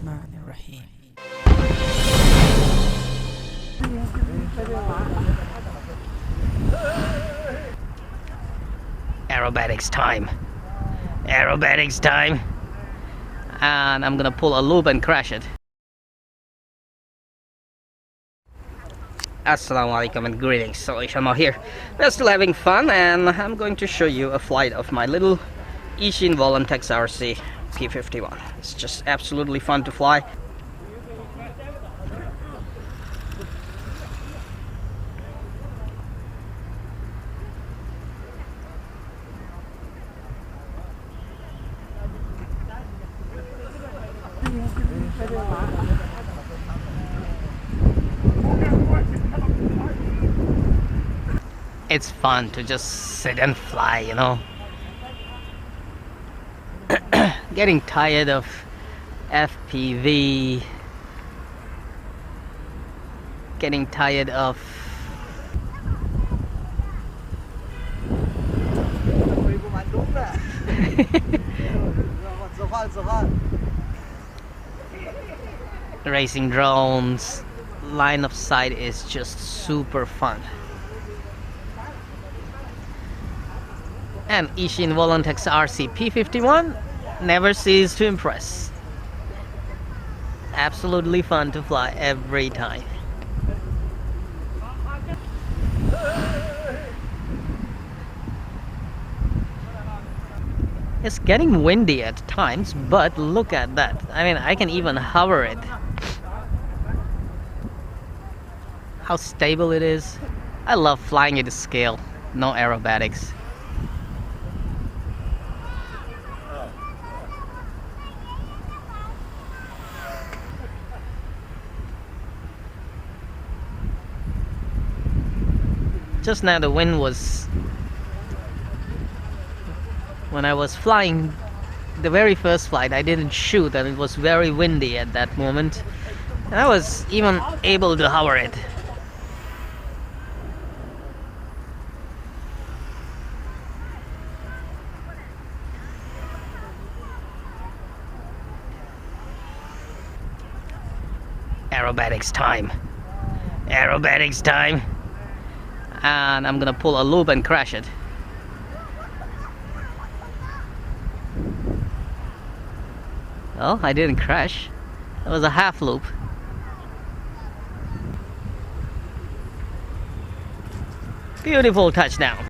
Bismillahirrahmanirrahim. Aerobatics time. Aerobatics time. And I'm gonna pull a loop and crash it. Assalamu alaikum and greetings. So alishanmao here. We're still having fun, and I'm going to show you a flight of my little Eachine VolantextRC P51. It's just absolutely fun to fly. It's fun to just sit and fly, you know. Getting tired of FPV, getting tired of racing drones. Line of sight is just super fun. And Eachine VolantextRC P51 never ceases to impress. Absolutely fun to fly every time. It's getting windy at times, but look at that. I mean, I can even hover it. How stable it is. I love flying at scale, no aerobatics. Just now the wind was, when I was flying the very first flight, I didn't shoot and it was very windy at that moment, and I was even able to hover it. Aerobatics time. Aerobatics time. And I'm gonna pull a loop and crash it. Well, I didn't crash. It was a half loop. Beautiful touchdown.